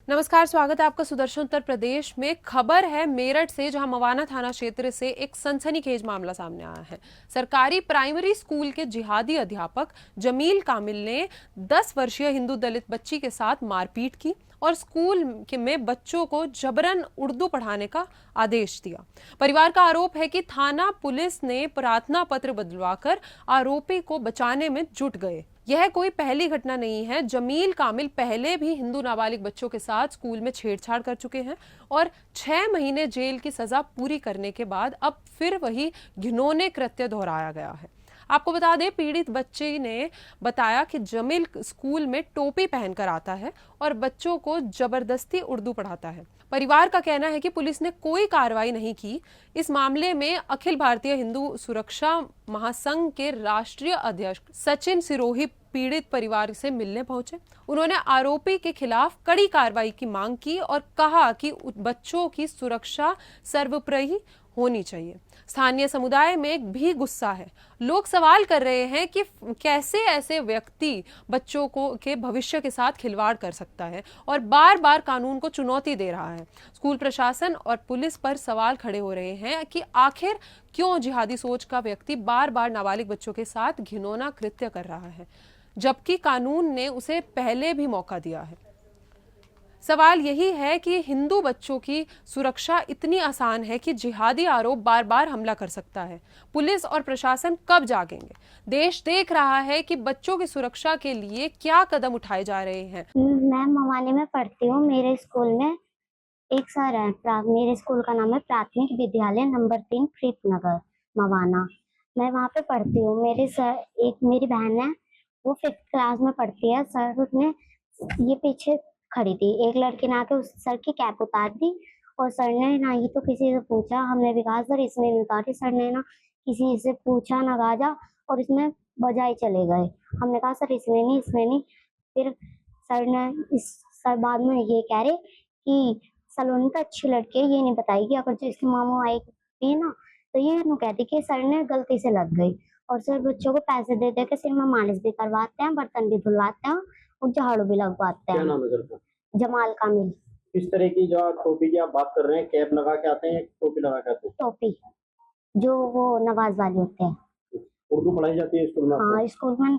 नमस्कार, स्वागत है आपका सुदर्शन उत्तर प्रदेश में। खबर है मेरठ से, जहां मवाना थाना क्षेत्र से एक सनसनीखेज मामला सामने आया है। सरकारी प्राइमरी स्कूल के जिहादी अध्यापक जमील कामिल ने 10 वर्षीय हिंदू दलित बच्ची के साथ मारपीट की और स्कूल में बच्चों को जबरन उर्दू पढ़ाने का आदेश दिया। परिवार का आरोप है कि थाना पुलिस ने प्रार्थना पत्र बदलवाकर आरोपी को बचाने में जुट गए। यह कोई पहली घटना नहीं है। जमील कामिल पहले भी हिंदू नाबालिग बच्चों के साथ स्कूल में छेड़छाड़ कर चुके हैं और 6 महीने जेल की सजा पूरी करने के बाद अब फिर वही घिनौने कृत्य दोहराया गया है। आपको बता दें, पीड़ित बच्ची ने बताया कि जमील स्कूल में टोपी पहनकर आता है और बच्चों को जबरदस्ती उर्दू पढ़ाता है। परिवार का कहना है कि पुलिस ने कोई कार्रवाई नहीं की। इस मामले में अखिल भारतीय हिंदू सुरक्षा महासंघ के राष्ट्रीय अध्यक्ष सचिन सिरोही पीड़ित परिवार से मिलने पहुंचे। उन्होंने आरोपी के खिलाफ कड़ी कार्रवाई की मांग की और कहा कि बच्चों की सुरक्षा सर्वोपरि होनी चाहिए। स्थानीय समुदाय में भी गुस्सा है। लोग सवाल कर रहे हैं कि कैसे ऐसे व्यक्ति बच्चों को के भविष्य के साथ खिलवाड़ कर सकता है और बार बार कानून को चुनौती दे रहा है। स्कूल प्रशासन और पुलिस पर सवाल खड़े हो रहे हैं कि आखिर क्यों जिहादी सोच का व्यक्ति बार बार नाबालिग बच्चों के साथ घिनौना कृत्य कर रहा है, जबकि कानून ने उसे पहले भी मौका दिया है। सवाल यही है कि हिंदू बच्चों की सुरक्षा इतनी आसान है कि जिहादी आरोप बार बार हमला कर सकता है। पुलिस और प्रशासन कब जागेंगे? देश देख रहा है कि बच्चों की सुरक्षा के लिए क्या कदम उठाए जा रहे हैं। मैं मवानी में पढ़ती हूँ। मेरे स्कूल में एक सर है। मेरे स्कूल का नाम है प्राथमिक विद्यालय नंबर 3 प्रीतनगर मवाना। मैं वहाँ पे पढ़ती हूँ। मेरी बहन है, वो 5th क्लास में पढ़ती है। सर ने ये पीछे खड़ी थी, एक लड़की ने आके उस सर की कैप उतार दी और सर ने ना ही तो किसी से पूछा। हमने भी कहा सर इसने नहीं उतारी। सर ने ना किसी से पूछा ना गाजा और इसमें बजाई चले गए। हमने कहा सर इसने नहीं। फिर सर बाद में ये कह रहे कि सलोनी तो अच्छी लड़की है, ये नहीं बताएगी। अगर जो इसकी मामू आएगी ना तो ये नु कहती कि सर ने गलती से लग गई। और सर बच्चों को पैसे दे दे के सिर में मालिश भी करवाते हैं, बर्तन भी धुलवाते हैं और झाड़ू भी लगवाते हैं। क्या नाम है सर का? जमाल कामिल। किस तरह की जो टोपी की आप बात कर रहे हैं, कैप लगा के आते हैं, टोपी लगा के आते हैं? टोपी जो वो नवाज वाले होते हैं। उर्दू पढ़ाई जाती है स्कूल में? हाँ, स्कूल में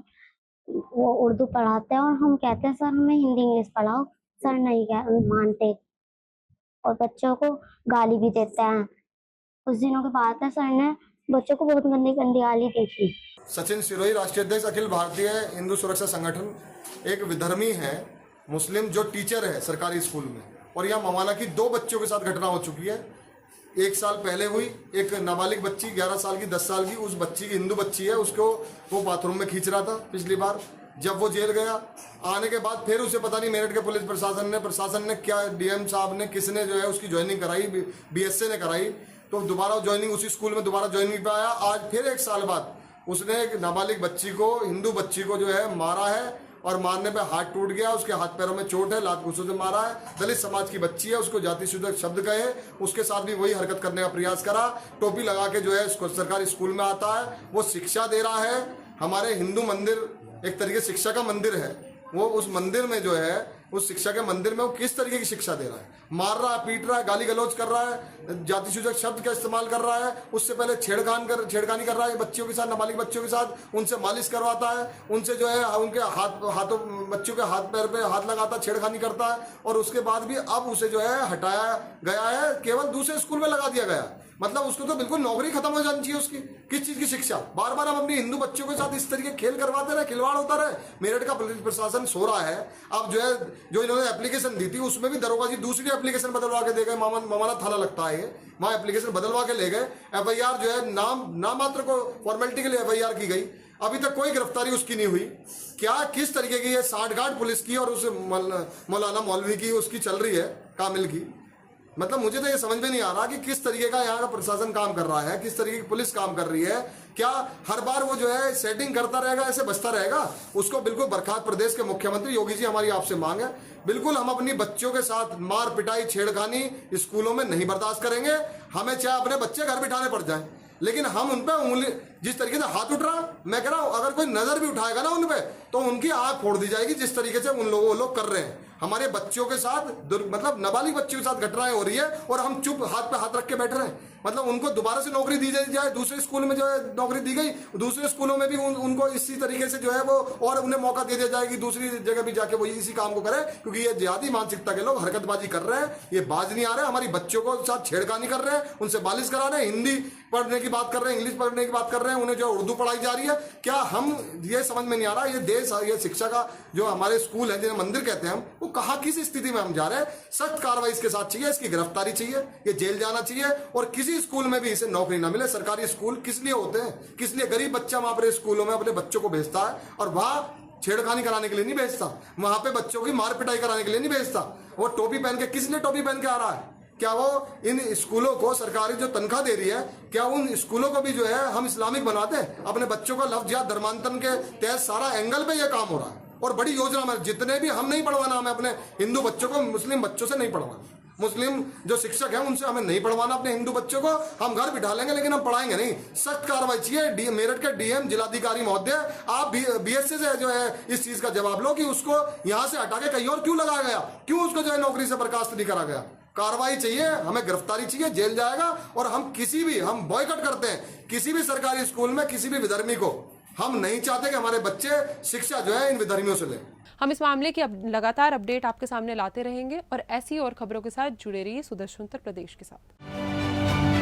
वो उर्दू पढ़ाते हैं और हम कहते हैं सर हमें हिंदी इंग्लिश पढ़ाओ। सर नहीं मानते और बच्चों को गाली भी देते हैं। कुछ दिनों के बाद है, सर ने बच्चों को बहुत गंदी गंदी गाली दी थी। सचिन सिरोही, राष्ट्रीय अध्यक्ष अखिल भारतीय हिंदू सुरक्षा संगठन, एक विधर्मी है मुस्लिम जो टीचर है सरकारी स्कूल में, और यहाँ मवाना की 2 बच्चों के साथ घटना हो चुकी है। 1 साल पहले हुई, एक नाबालिग बच्ची 11 साल की 10 साल की, उस बच्ची की हिंदू बच्ची है, उसको वो बाथरूम में खींच रहा था पिछली बार। जब वो जेल गया, आने के बाद फिर उसे पता नहीं मेरठ के पुलिस प्रशासन ने क्या, डीएम साहब ने, किसने जो है उसकी ज्वाइनिंग कराई, बीएसए ने कराई, तो दोबारा ज्वाइनिंग उसी स्कूल में दोबारा ज्वाइनिंग पे आया। आज फिर 1 साल बाद उसने एक नाबालिग बच्ची को, हिंदू बच्ची को जो है मारा है और मारने पे हाथ टूट गया, उसके हाथ पैरों में चोट है, लात घूंसों से मारा है। दलित समाज की बच्ची है, उसको जाति सूचक शब्द कहे, उसके साथ भी वही हरकत करने का प्रयास करा। टोपी लगा के जो है सरकारी स्कूल में आता है, वो शिक्षा दे रहा है। हमारे हिंदू मंदिर एक तरीके शिक्षा का मंदिर है, वो उस मंदिर में जो है, उस शिक्षा के मंदिर में वो किस तरीके की शिक्षा दे रहा है? मार रहा है, पीट रहा है, गाली गलौज कर रहा है, जाति सूचक शब्द का इस्तेमाल कर रहा है। उससे पहले छेड़खानी कर रहा है बच्चियों के साथ, नाबालिग बच्चियों के साथ। उनसे मालिश करवाता है, उनसे जो है उनके हाथों बच्चों के हाथ पैर पे हाथ लगाता, छेड़खानी करता है। और उसके बाद भी अब उसे जो है हटाया गया है, केवल दूसरे स्कूल में लगा दिया गया। मतलब उसको तो बिल्कुल नौकरी खत्म हो जानी चाहिए उसकी। किस चीज की शिक्षा? बार बार हम अपनी हिंदू बच्चों के साथ इस तरीके खेल करवाते रहे, खिलवाड़ होता रहे। मेरठ का पुलिस प्रशासन सो रहा है। अब जो है, जो इन्होंने एप्लीकेशन दी थी उसमें भी दरोगा जी दूसरी एप्लीकेशन बदलवा के दे गए। मवाना थाना लगता है, वहां एप्लीकेशन बदलवा के ले गए। एफआईआर जो है नाम मात्र को फॉर्मेलिटी के लिए एफआईआर की गई, अभी तक कोई गिरफ्तारी उसकी नहीं हुई। क्या किस तरीके की ये साठगांठ पुलिस की और उस मौलाना मौलवी की उसकी चल रही है, कामिल की? मतलब मुझे तो ये समझ में नहीं आ रहा कि किस तरीके का यहाँ का प्रशासन काम कर रहा है, किस तरीके की पुलिस काम कर रही है। क्या हर बार वो जो है सेटिंग करता रहेगा, ऐसे बचता रहेगा? उसको बिल्कुल बर्खास्त प्रदेश के मुख्यमंत्री योगी जी, हमारी आपसे मांग है, बिल्कुल हम अपनी बच्चों के साथ मार पिटाई छेड़खानी स्कूलों में नहीं बर्दाश्त करेंगे। हमें चाहे अपने बच्चे घर बिठाने पड़ जाए, लेकिन हम उन पर उंगली, जिस तरीके से हाथ उठ रहा, मैं कह रहा हूं अगर कोई नजर भी उठाएगा ना उन पे तो उनकी आंख फोड़ दी जाएगी, जिस तरीके से वो लोग कर रहे हैं। हमारे बच्चों के साथ मतलब नाबालिग बच्चों के साथ घटनाएं हो रही है और हम चुप हाथ पे हाथ रख के बैठ रहे हैं। मतलब उनको दोबारा से नौकरी दी जाए, दूसरे स्कूल में जो है नौकरी दी गई, दूसरे स्कूलों में भी उनको इसी तरीके से जो है वो और उन्हें मौका दे दिया जाए कि दूसरी जगह भी जाके वो इसी काम को करें, क्योंकि ये जिहादी मानसिकता के लोग हरकतबाजी कर रहे हैं। ये बाज नहीं आ रहे, हमारी बच्चों को साथ छेड़खानी कर रहे हैं, उनसे बालिश करा रहे हैं, हिंदी पढ़ने की बात कर रहे हैं, इंग्लिश पढ़ने की बात कर रहे हैं, उन्हें जो उर्दू पढ़ाई जा रही है। क्या हम ये समझ में नहीं आ रहा, ये देश, ये शिक्षा का जो हमारे स्कूल है जिन्हें मंदिर कहते हैं हम, वो कहाँ किस स्थिति में हम जा रहे हैं। सख्त कार्रवाई इसके साथ चाहिए, इसकी गिरफ्तारी चाहिए, ये जेल जाना चाहिए और किसी स्कूल में भी इसे नौकरी ना मिले। सरकारी स्कूल किस लिए होते हैं, किस लिए गरीब बच्चा वहां पर स्कूलों में अपने बच्चों को भेजता है और वहां छेड़खानी कराने के लिए नहीं भेजता, वहां पे बच्चों की मार पिटाई कराने के लिए नहीं भेजता। वो टोपी पहन के, किस लिए टोपी पहन के आ रहा है? क्या वो इन स्कूलों को सरकारी जो तनख्वाह दे रही है, क्या उन स्कूलों को भी जो है हम इस्लामिक बना दें? अपने बच्चों का लफ्ज या धर्मांतरण के तहत सारा एंगल पे ये काम हो रहा है और बड़ी योजना में जितने भी, हम नहीं पढ़वाना, हमें अपने हिंदू बच्चों को मुस्लिम बच्चों से नहीं पढ़वाना, मुस्लिम जो शिक्षक हैं उनसे हमें नहीं पढ़वाना अपने हिंदू बच्चों को। हम घर बिठा लेंगे लेकिन हम पढ़ाएंगे नहीं। सख्त कार्रवाई चाहिए। मेरठ के डीएम जिलाधिकारी महोदय, आप बीएससी से जो है इस चीज का जवाब लो कि उसको यहां से हटा के कहीं और क्यों लगाया गया, क्यों उसको जो है नौकरी से बर्खास्त नहीं करा गया। कार्रवाई चाहिए, हमें गिरफ्तारी चाहिए, जेल जाएगा। और हम बॉयकॉट करते हैं किसी भी सरकारी स्कूल में किसी भी विधर्मी को। हम नहीं चाहते कि हमारे बच्चे शिक्षा जो है इन विधर्मियों से लें। हम इस मामले की लगातार अपडेट आपके सामने लाते रहेंगे और ऐसी और खबरों के साथ जुड़े रहिए सुदर्शन उत्तर प्रदेश के साथ।